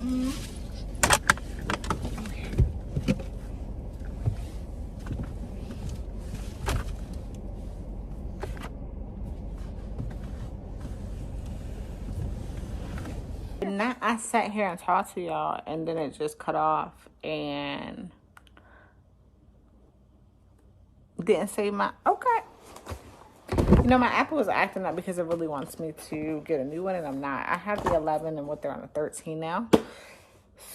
Now I sat here and talked to y'all, and then it just cut off and didn't say my okay. You know, my Apple is acting up because it really wants me to get a new one, and I'm not. I have the 11 and what they're on the 13 now.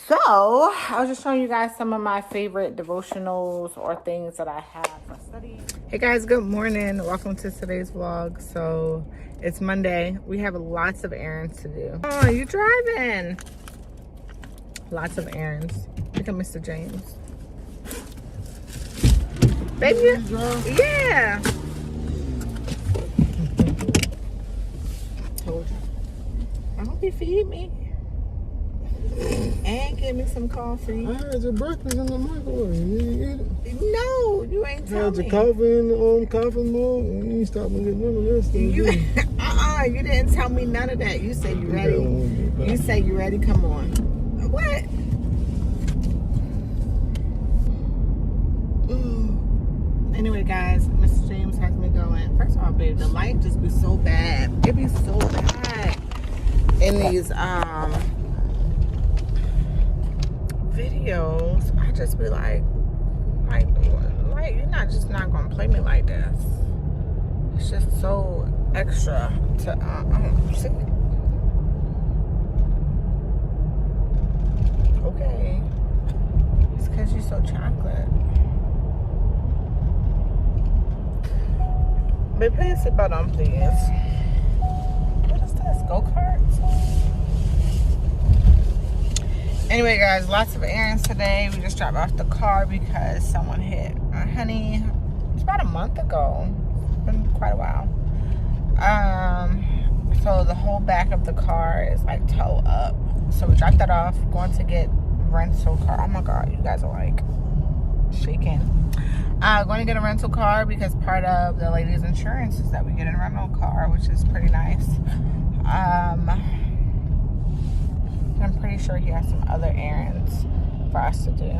So I was just showing you guys some of my favorite devotionals or things that I have for studying. Hey guys, good morning. Welcome to today's vlog. So it's Monday. We have lots of errands to do. Oh, you driving? Lots of errands. Look at Mr. James. Baby, yeah. Told you. I hope you feed me. And give me some coffee. I had your breakfast in the microwave. You didn't eat it? No, you ain't telling me. Had your coffee on coffee mode, and you ain't stopped me getting none of this. You didn't tell me none of that. You said you ready. You say you ready. Come on. What? Anyway, guys, Mr. James has me going. First of all, babe, the light just be so bad. It be so bad in these videos. I just be like you're not gonna play me like this. It's just so extra to see. Okay, it's because you're so chocolate. Babe, put your seatbelt on, please. What is this? Go-karts? Anyway, guys, lots of errands today. We just dropped off the car because someone hit our honey. It's about a month ago. It's been quite a while. So the whole back of the car is like toe up. So we dropped that off. Going to get rental car. Oh my God, you guys are like shaking. Going to get a rental car because part of the lady's insurance is that we get a rental car, which is pretty nice. I'm pretty sure he has some other errands for us to do.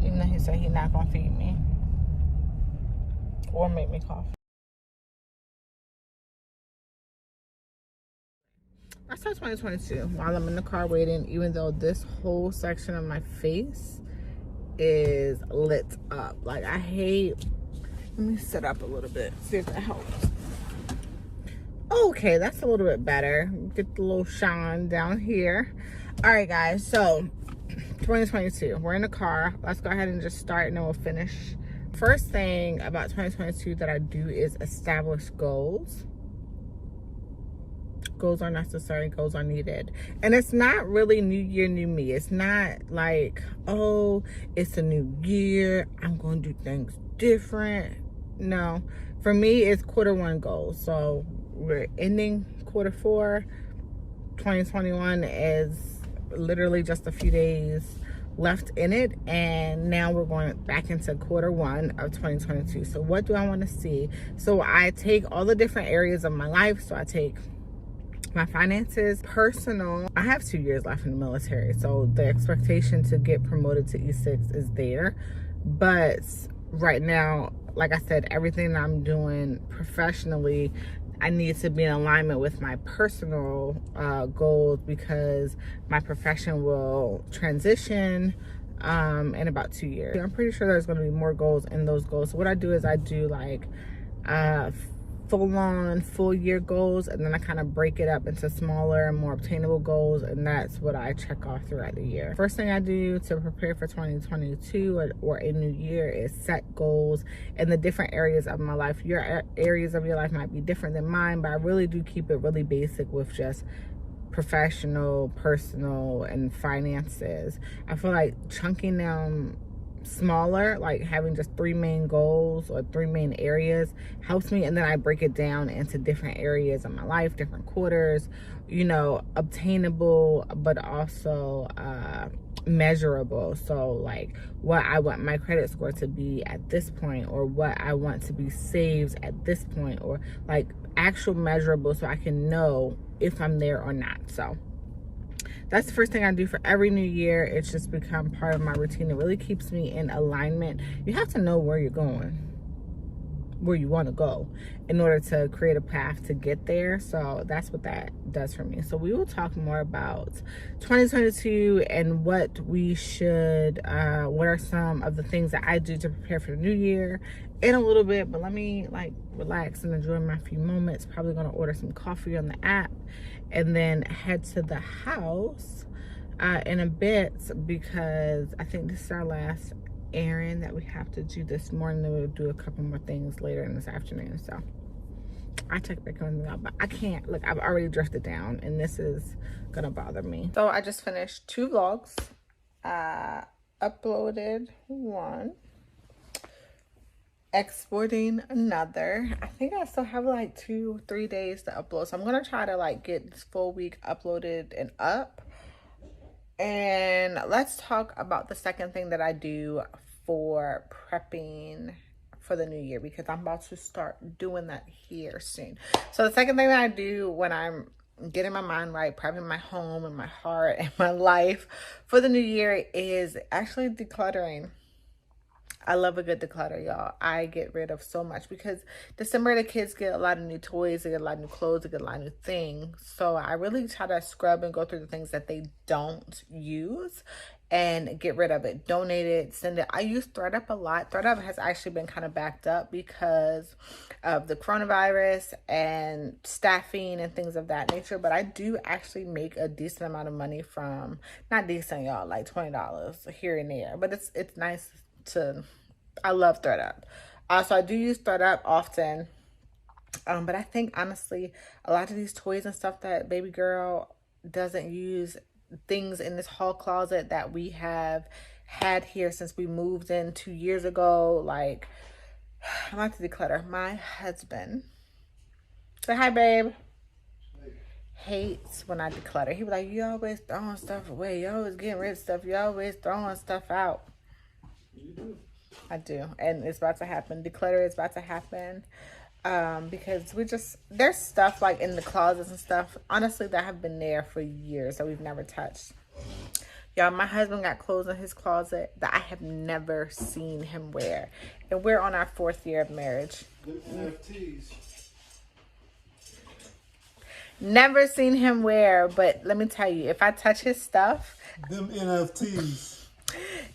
Even though he said he's not gonna feed me or make me coffee. I saw 2022 while I'm in the car waiting, even though this whole section of my face is lit up. Like, I hate, let me sit up a little bit, see if that helps. Okay, that's a little bit better. Get the little shine down here. All right, guys, so 2022, we're in the car. Let's go ahead and just start and then we'll finish. First thing about 2022 that I do is establish goals. Goals are necessary, goals are needed. And it's not really new year, new me. It's not like, oh, it's a new year, I'm going to do things different. No, for me, it's quarter 1 goals. So we're ending quarter 4. 2021 is literally just a few days left in it, and now we're going back into quarter 1 of 2022. So what do I want to see? So I take all the different areas of my life. So I take my finances, personal. I have 2 years left in the military, so the expectation to get promoted to E6 is there. But right now, like I said, everything that I'm doing professionally, I need to be in alignment with my personal goals, because my profession will transition in about 2 years. I'm pretty sure there's going to be more goals in those goals. So what I do is I do like full year goals, and then I kind of break it up into smaller and more obtainable goals, and that's what I check off throughout the year. First thing I do to prepare for 2022 or a new year is set goals in the different areas of my life. Your areas of your life might be different than mine, but I really do keep it really basic with just professional, personal, and finances. I feel like chunking them smaller, like having just 3 main goals or 3 main areas, helps me. And then I break it down into different areas of my life, different quarters, you know, obtainable, but also measurable. So like what I want my credit score to be at this point, or what I want to be saved at this point, or like actual measurable, so I can know if I'm there or not. So That's the first thing I do for every new year. It's just become part of my routine. It really keeps me in alignment. You have to know where you're going, where you want to go, in order to create a path to get there. So that's what that does for me. So we will talk more about 2022 and what we should what are some of the things that I do to prepare for the new year in a little bit. But let me like relax and enjoy my few moments. Probably gonna order some coffee on the app and then head to the house in a bit, because I think this is our last errand that we have to do this morning. Then we'll do a couple more things later in this afternoon. So I check back on that, but I can't. Look, I've already drifted down and this is gonna bother me. So I just finished 2 vlogs. Uploaded one, exporting another. I think I still have like 2-3 days to upload, so I'm gonna try to like get this full week uploaded and up. And let's talk about the second thing that I do for prepping for the new year, because I'm about to start doing that here soon. So the second thing that I do when I'm getting my mind right, prepping my home and my heart and my life for the new year is actually decluttering. I love a good declutter, y'all. I get rid of so much because December the kids get a lot of new toys, they get a lot of new clothes, they get a lot of new things. So I really try to scrub and go through the things that they don't use and get rid of it, donate it, send it. I use ThredUp a lot. ThredUp has actually been kind of backed up because of the coronavirus and staffing and things of that nature. But I do actually make a decent amount of money from, not decent, y'all, like $20 here and there. But it's nice to, I love ThredUp. So I do use ThredUp often. But I think honestly, a lot of these toys and stuff that baby girl doesn't use, things in this hall closet that we have had here since we moved in 2 years ago. Like, I'm about to declutter. My husband, say hi, babe, hates when I declutter. He was like, you always throwing stuff away. You always getting rid of stuff. You always throwing stuff out. I do, and it's about to happen. Declutter is about to happen, because there's stuff like in the closets and stuff, honestly, that have been there for years that we've never touched. Y'all, my husband got clothes in his closet that I have never seen him wear, and we're on our 4th year of marriage. NFTs. Never seen him wear, but let me tell you, if I touch his stuff, Them NFTs.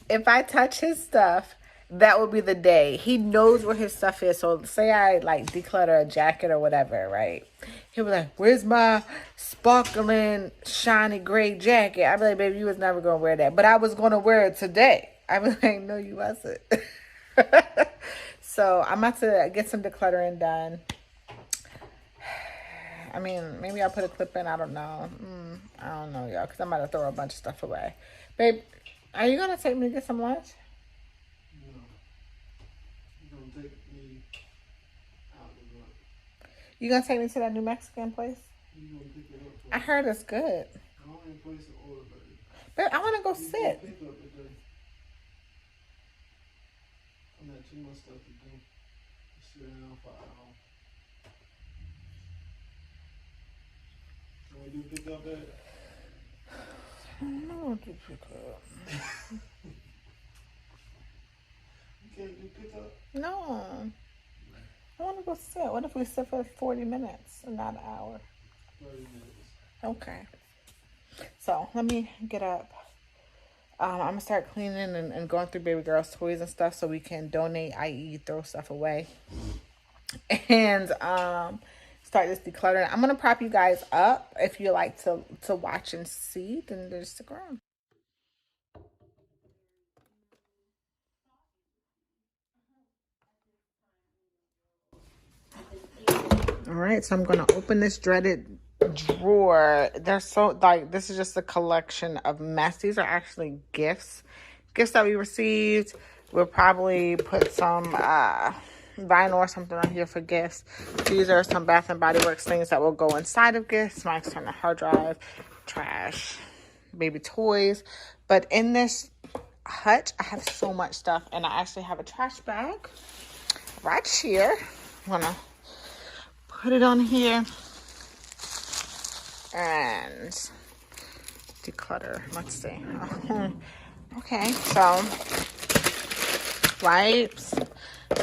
if I touch his stuff, that will be the day. He knows where his stuff is. So say I like declutter a jacket or whatever, right? He'll be like, where's my sparkling, shiny gray jacket? I'd be like, baby, you was never going to wear that. But I was going to wear it today. I'd be like, no, you wasn't. So I'm about to get some decluttering done. I mean, maybe I'll put a clip in. I don't know. I don't know, y'all, because I'm about to throw a bunch of stuff away. Babe, are you going to take me to get some lunch? You gonna take me to that new Mexican place? I heard it's good. But I wanna go sit. I don't know what to pick up. You can't do pickup? No. I want to go sit. What if we sit for 40 minutes and not an hour? 30 minutes. Okay. So let me get up. I'm going to start cleaning and going through baby girl's toys and stuff so we can donate, i.e. throw stuff away. And start this decluttering. I'm going to prop you guys up. If you like to watch and see, then just stick around. All right, so I'm going to open this dreaded drawer. They're so, like, this is just a collection of mess. These are actually gifts that we received. We'll probably put some vinyl or something on here for gifts. These are some Bath and Body Works things that will go inside of gifts. My external hard drive, trash, baby toys. But in this hutch, I have so much stuff, and I actually have a trash bag right here. I'm gonna put it on here and declutter. Let's see. Okay, so wipes.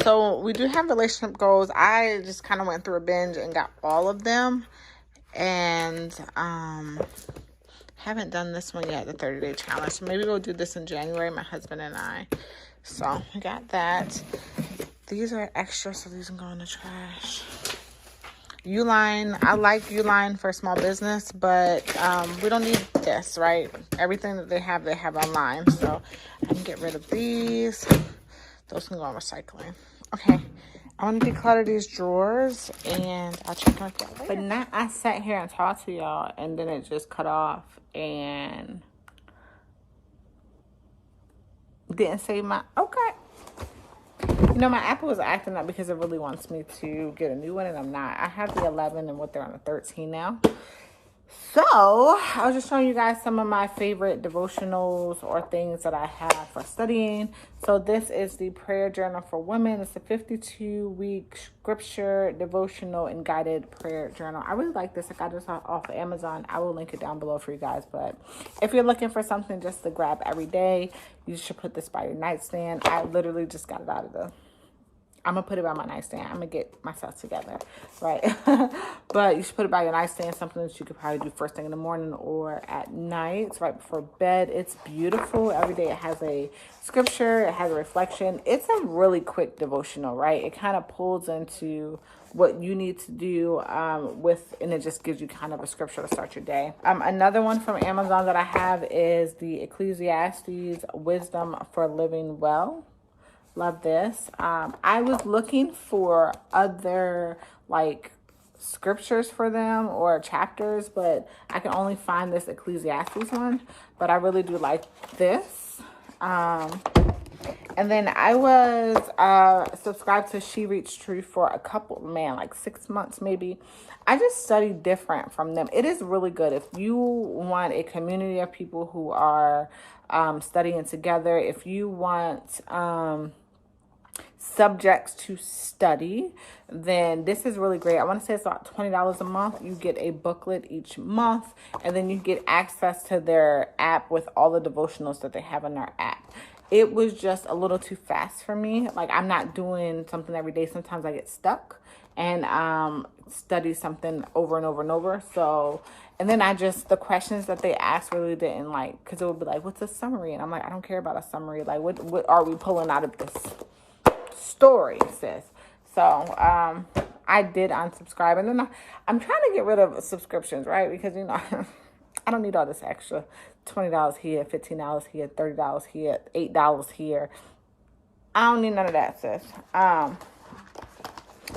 So we do have relationship goals. I just kind of went through a binge and got all of them. And haven't done this one yet, the 30-day challenge. So maybe we'll do this in January, my husband and I. So we got that. These are extra, so these can go in the trash. Uline, I like Uline for small business, but we don't need this, right? Everything that they have online. So I can get rid of these. Those can go in recycling. Okay, I want to declutter these drawers, and I'll check on y'all later. But now I sat here and talked to y'all, and then it just cut off, and didn't save my, okay. You know, my Apple is acting up because it really wants me to get a new one, and I'm not. I have the 11, and what, they're on the 13 now. So I was just showing you guys some of my favorite devotionals or things that I have for studying. So this is the prayer journal for women. It's a 52-week scripture devotional and guided prayer journal. I really like this. I got this off Amazon. I will link it down below for you guys. But if you're looking for something just to grab every day, you should put this by your nightstand. I literally just got it out of the, I'm going to put it by my nightstand. I'm going to get myself together, right? But you should put it by your nightstand, something that you could probably do first thing in the morning or at night. It's right before bed. It's beautiful. Every day it has a scripture. It has a reflection. It's a really quick devotional, right? It kind of pulls into what you need to do and it just gives you kind of a scripture to start your day. Another one from Amazon that I have is the Ecclesiastes Wisdom for Living Well. Love this. I was looking for other like scriptures for them or chapters, but I can only find this Ecclesiastes one. But I really do like this. And then I was subscribed to She Reached Truth for a couple, like 6 months maybe. I just studied different from them. It is really good. If you want a community of people who are studying together, if you want subjects to study, then this is really great. I want to say it's about $20 a month. You get a booklet each month, and then you get access to their app with all the devotionals that they have in their app. It was just a little too fast for me. Like, I'm not doing something every day. Sometimes I get stuck and study something over and over and over. So, and then the questions that they asked really didn't like, because it would be like, what's a summary? And I'm like, I don't care about a summary. Like, what are we pulling out of this story, sis? So I did unsubscribe, and then I'm trying to get rid of subscriptions, right? Because, you know, I don't need all this extra $20 here, $15 here, $30 here, $8 here. I don't need none of that, sis.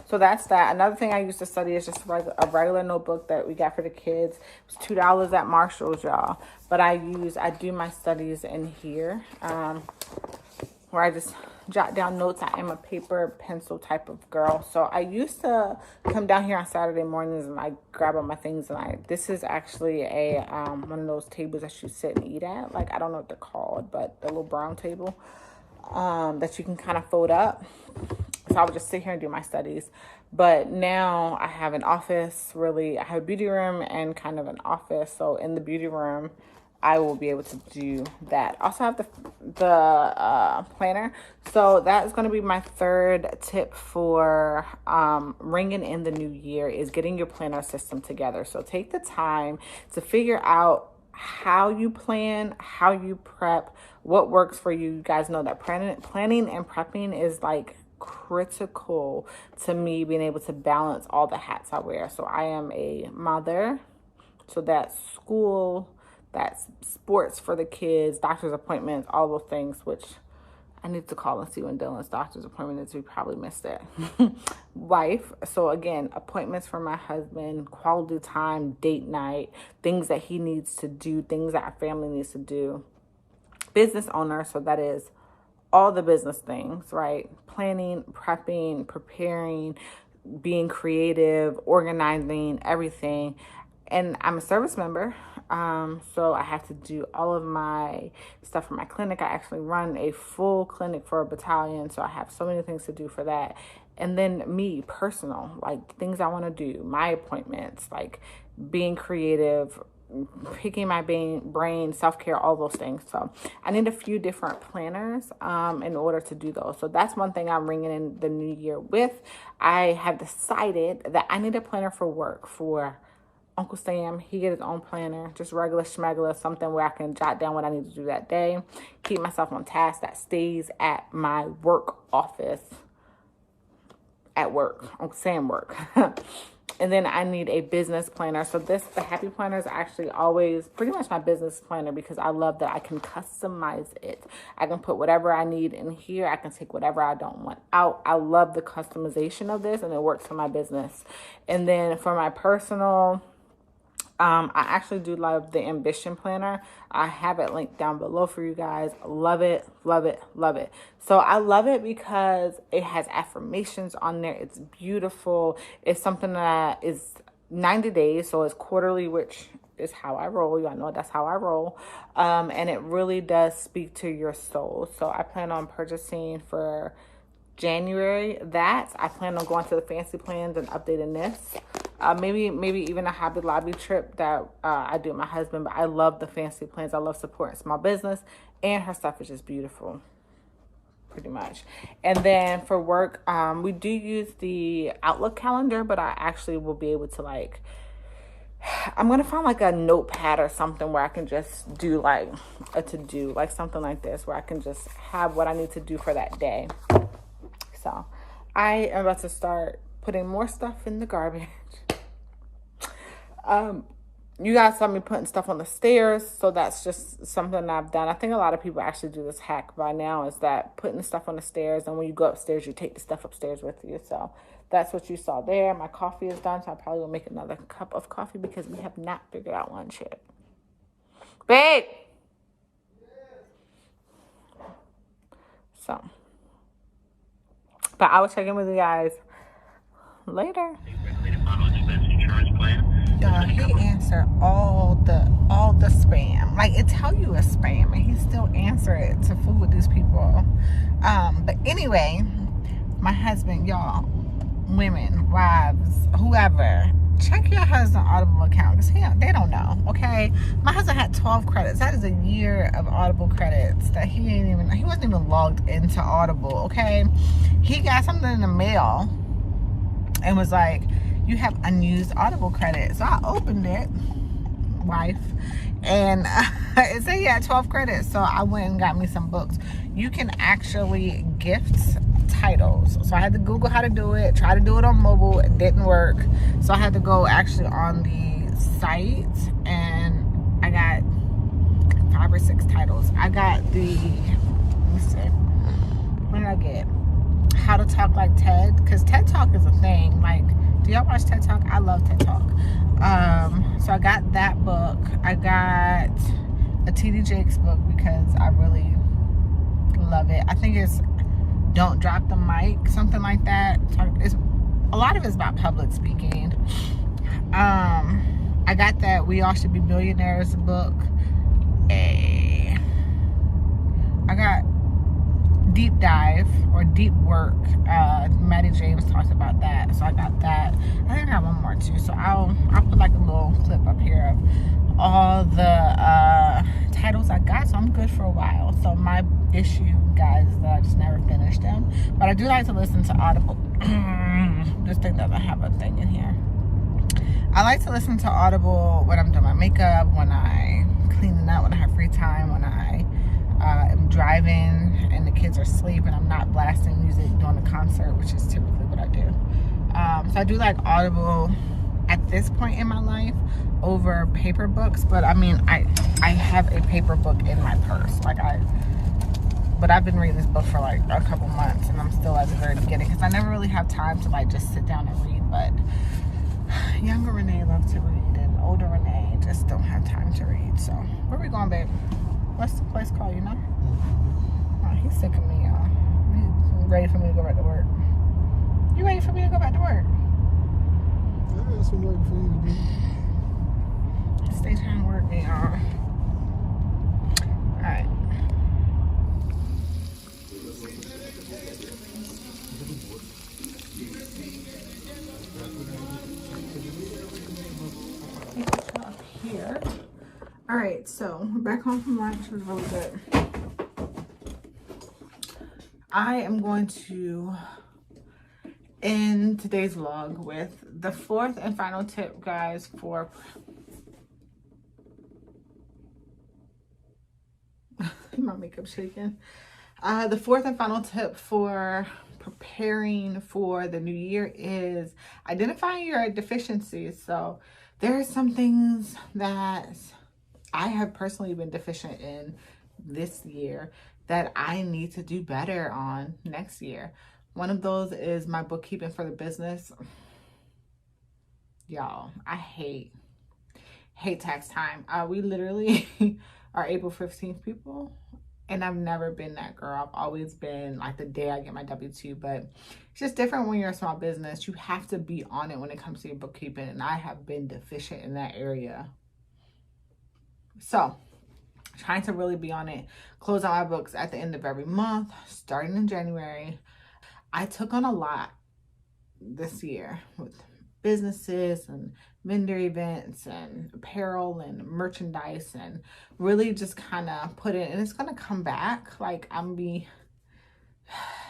So that's that. Another thing I used to study is just a regular notebook that we got for the kids. It's $2 at Marshall's, y'all. But I do my studies in here, where I just jot down notes. I am a paper pencil type of girl. So I used to come down here on Saturday mornings and I grab all my things, and this is actually a one of those tables that you sit and eat at. Like, I don't know what they're called, but the little brown table that you can kind of fold up. So I would just sit here and do my studies. But now I have an office, really. I have a beauty room and kind of an office. So in the beauty room, I will be able to do that. Also, I have the planner. So that is going to be my third tip for ringing in the new year, is getting your planner system together. So take the time to figure out how you plan, how you prep, what works for you. You guys know that planning and prepping is like critical to me being able to balance all the hats I wear. So I am a mother, so that's school, that's sports for the kids, doctor's appointments, all those things, which I need to call and see when Dylan's doctor's appointment is. We probably missed it. Wife. So again, appointments for my husband, quality time, date night, things that he needs to do, things that our family needs to do. Business owner. So that is all the business things, right? Planning, prepping, preparing, being creative, organizing, everything. And I'm a service member, so I have to do all of my stuff for my clinic. I actually run a full clinic for a battalion, so I have so many things to do for that. And then me, personal, like things I want to do, my appointments, like being creative, picking my brain, self-care, all those things. So I need a few different planners in order to do those. So that's one thing I'm ringing in the new year with. I have decided that I need a planner for work for Uncle Sam. He get his own planner, just regular schmegular, something where I can jot down what I need to do that day, keep myself on task, that stays at my work office, at work, Uncle Sam work. And then I need a business planner. So the Happy Planner is actually always pretty much my business planner because I love that I can customize it. I can put whatever I need in here. I can take whatever I don't want out. I love the customization of this, and it works for my business. And then for my personal, I actually do love the Ambition Planner. I have it linked down below for you guys. Love it, love it, love it. So I love it because it has affirmations on there. It's beautiful. It's something that is 90 days, so it's quarterly, which is how I roll. Y'all know that's how I roll. And it really does speak to your soul. So I plan on purchasing for January that. I plan on going to the fancy plans and updating this. Maybe even a Hobby Lobby trip that I do with my husband. But I love the fancy plans. I love supporting small business. And her stuff is just beautiful. Pretty much. And then for work, we do use the Outlook calendar. But I actually will be able to like... I'm going to find like a notepad or something where I can just do like a to-do. Like something like this. Where I can just have what I need to do for that day. So I am about to start putting more stuff in the garbage. You guys saw me putting stuff on the stairs, so that's just something I've done. I think a lot of people actually do this hack by now, is that putting the stuff on the stairs, and when you go upstairs, you take the stuff upstairs with you. So that's what you saw there. My coffee is done, so I probably will make another cup of coffee because we have not figured out lunch yet. Babe! So, but I will check in with you guys later. He answered all the spam. Like, it tell you a spam, and he still answer it to fool with these people. But anyway, my husband, y'all, women, wives, whoever, check your husband's Audible account because they don't know. Okay, my husband had 12 credits. That is a year of Audible credits that he wasn't even logged into Audible. Okay, he got something in the mail and was like, you have unused Audible credit. So I opened it, wife, and it said he had 12 credits. So I went and got me some books. You can actually gift titles. So I had to Google how to do it, try to do it on mobile. It didn't work. So I had to go actually on the site, and I got 5 or 6 titles. I got let me see, what did I get? How to Talk Like Ted, because TED Talk is a thing. Like, do y'all watch TED Talk? I love TED Talk. So I got that book. I got a TD Jakes book because I really love it. I think it's Don't Drop the Mic, something like that. A lot of it's about public speaking. I got that We All Should Be Billionaires book. I got Deep Dive or Deep Work. Maddie James talks about that, so I got that. I think I have one more too, so I'll put like a little clip up here of all the titles I got, so I'm good for a while. So my issue, guys, is that I just never finished them, but I do like to listen to Audible. This thing doesn't have a thing in here. I like to listen to Audible when I'm doing my makeup, when I'm cleaning up, when I have free time, when I am driving and the kids are asleep and I'm not blasting music during a concert, which is typically what I do. So I do like Audible at this point in my life over paper books, but I mean, I have a paper book in my purse. But I've been reading this book for like a couple months and I'm still at the very beginning because I never really have time to like just sit down and read. But younger Renee loves to read and older Renee just don't have time to read. So where are we going, babe? What's the place called, you know? Oh, he's sick of me, y'all. He's ready for me to go back to work. You ready for me to go back to work? I got some work for you to do. Stay trying to work me, y'all. Alright. Up here. All right, so we're back home from lunch. It was really good. I am going to end today's vlog with the fourth and final tip, guys, for my makeup shaking. The fourth and final tip for preparing for the new year is identifying your deficiencies. So there are some things that I have personally been deficient in this year that I need to do better on next year. One of those is my bookkeeping for the business. Y'all, I hate tax time. We literally are April 15th people, and I've never been that girl. I've always been like the day I get my W-2, but it's just different when you're a small business. You have to be on it when it comes to your bookkeeping, and I have been deficient in that area. So trying to really be on it, close out my books at the end of every month, starting in January. I took on a lot this year with businesses and vendor events and apparel and merchandise, and really just kind of put it, and it's going to come back. Like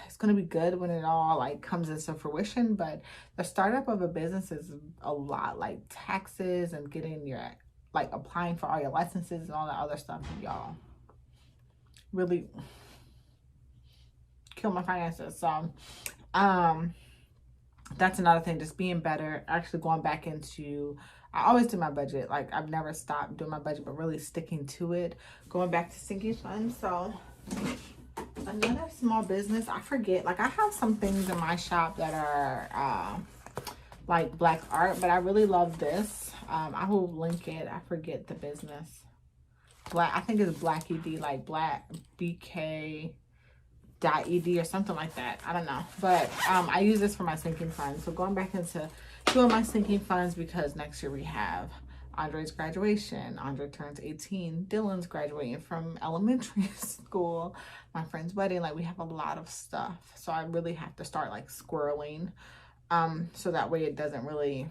it's going to be good when it all like comes into fruition, but the startup of a business is a lot, like taxes and getting your, like applying for all your licenses and all that other stuff. Y'all really kill my finances. So that's another thing, just being better, actually going back into, I always do my budget. Like I've never stopped doing my budget, but really sticking to it, going back to sinking funds. So another small business, I forget, like I have some things in my shop that are like black art, but I really love this. I will link it. I forget the business. Black, I think it's Black ED, like Black BK .ed or something like that. I don't know, but I use this for my sinking funds. So going back into doing my sinking funds, because next year we have Andre's graduation. Andre turns 18. Dylan's graduating from elementary school. My friend's wedding. Like we have a lot of stuff. So I really have to start like squirreling, so that way it doesn't really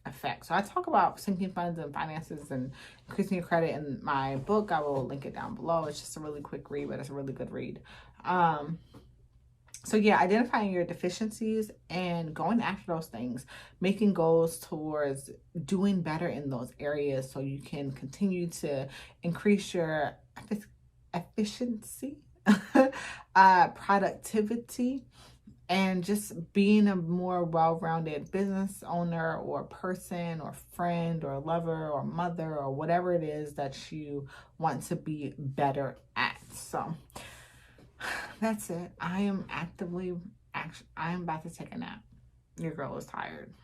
affect. So I talk about sinking funds and finances and increasing your credit in my book. I will link it down below. It's just a really quick read, but it's a really good read. So yeah, identifying your deficiencies and going after those things, making goals towards doing better in those areas so you can continue to increase your efficiency, productivity, and just being a more well-rounded business owner or person or friend or lover or mother or whatever it is that you want to be better at. So that's it. I am about to take a nap. Your girl is tired.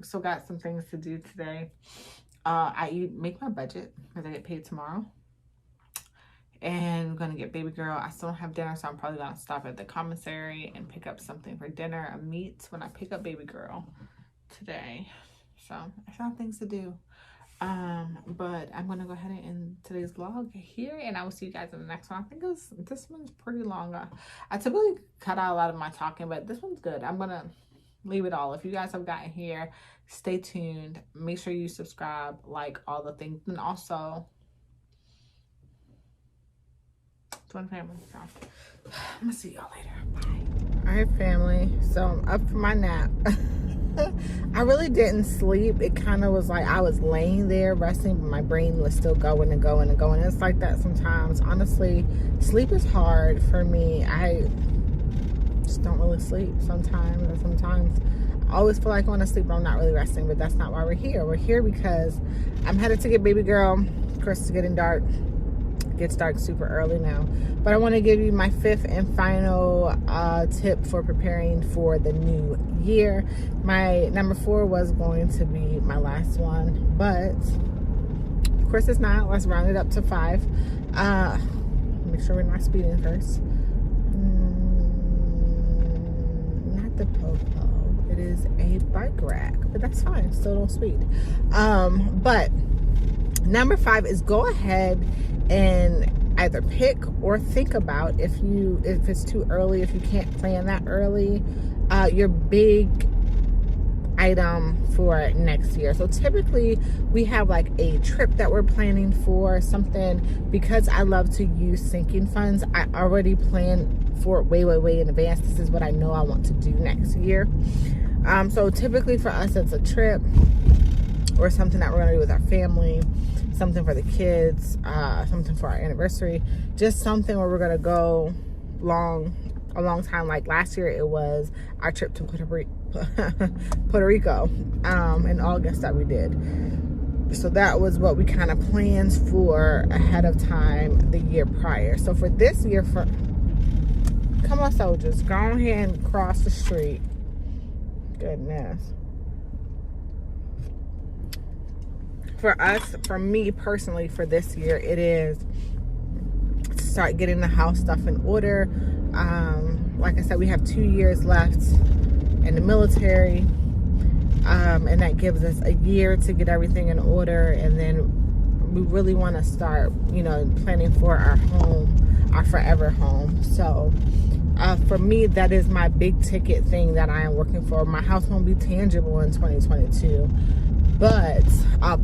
So got some things to do today. I make my budget because I get paid tomorrow. And I'm gonna get baby girl. I still don't have dinner, so I'm probably gonna stop at the commissary and pick up something for dinner, a meat, when I pick up baby girl today. So I have things to do. But I'm gonna go ahead and end today's vlog here, and I will see you guys in the next one. I think this one's pretty long. I typically cut out a lot of my talking, but this one's good. I'm gonna leave it all. If you guys have gotten here, stay tuned. Make sure you subscribe, like all the things, and also join family. So I'm gonna see y'all later. Bye. All right, family. So I'm up for my nap. I really didn't sleep. It kind of was like I was laying there resting, but my brain was still going and going and going. It's like that sometimes. Honestly, sleep is hard for me. I just don't really sleep sometimes. And sometimes I always feel like I want to sleep, but I'm not really resting. But that's not why we're here. We're here because I'm headed to get baby girl. Of course, it's getting dark. It gets dark super early now. But I want to give you my fifth and final tip for preparing for the new year. My number 4 was going to be my last one, but of course it's not. Let's round it up to 5. Make sure we're not speeding first. Not the popo. It is a bike rack, but that's fine. Still don't speed. But number 5 is go ahead and either pick or think about, if it's too early, if you can't plan that early, your big item for next year. So typically we have like a trip that we're planning for, something, because I love to use sinking funds. I already plan for it way in advance. This is what I know I want to do next year. So typically for us, it's a trip or something that we're going to do with our family, something for the kids, something for our anniversary, just something where we're going to go a long time. Like last year, it was our trip to Puerto Rico in August that we did. So that was what we kind of planned for ahead of time the year prior. So for this year, come on, soldiers, go ahead and cross the street. Goodness. For us, for me personally, for this year, it is to start getting the house stuff in order. Like I said, we have 2 years left in the military, and that gives us a year to get everything in order, and then we really want to start, planning for our home, our forever home. So for me, that is my big ticket thing that I am working for. My house won't be tangible in 2022, but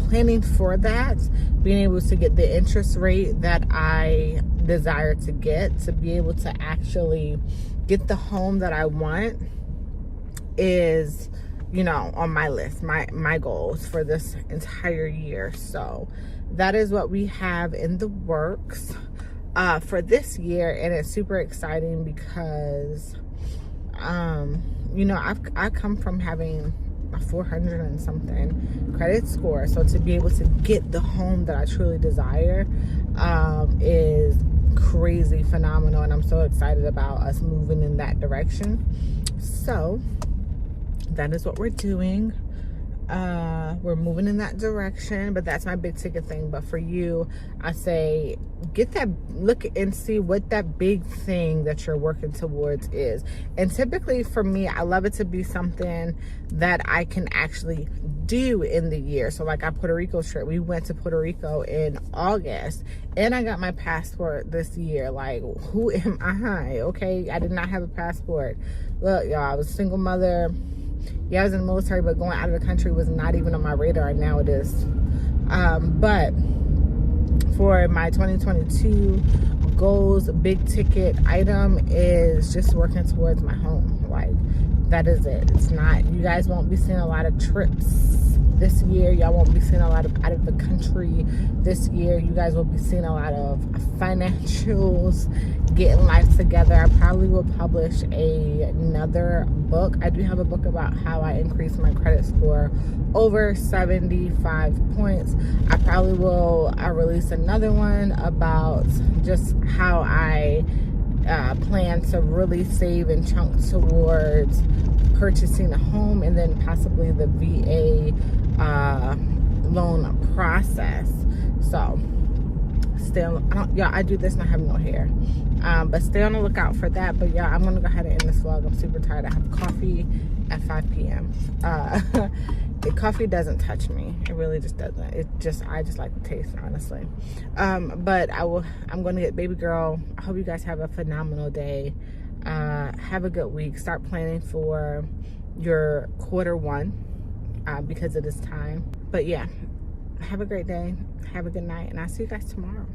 planning for that, being able to get the interest rate that I desire to get, to be able to actually get the home that I want, is on my list, my goals for this entire year. So that is what we have in the works for this year, and it's super exciting because I come from having a 400 and something credit score, so to be able to get the home that I truly desire is crazy phenomenal, and I'm so excited about us moving in that direction. So that is what we're doing. We're moving in that direction, but that's my big ticket thing. But for you, I say look and see what that big thing that you're working towards is. And typically for me, I love it to be something that I can actually do in the year. So like our Puerto Rico trip, we went to Puerto Rico in August, and I got my passport this year. Like, who am I? Okay, I did not have a passport. Look, y'all, I was a single mother. Yeah, I was in the military, but going out of the country was not even on my radar, and now it is. But for my 2022 goals, big ticket item is just working towards my home. Like, that is it. It's not, you guys won't be seeing a lot of trips this year. Y'all won't be seeing a lot of out of the country this year. You guys will be seeing a lot of financials, getting life together. I probably will publish another book. I do have a book about how I increased my credit score over 75 points. I probably will release another one about just how I plan to really save and chunk towards purchasing a home, and then possibly the VA loan process. So I do this and I have no hair, but stay on the lookout for that. But yeah, I'm gonna go ahead and end this vlog. I'm super tired. I have coffee at 5 p.m. The coffee doesn't touch me. It really just doesn't. I just like the taste, honestly. But I'm gonna get baby girl. I hope you guys have a phenomenal day. Have a good week. Start planning for your Q1 because it is time. But yeah, have a great day. Have a good night, and I'll see you guys tomorrow.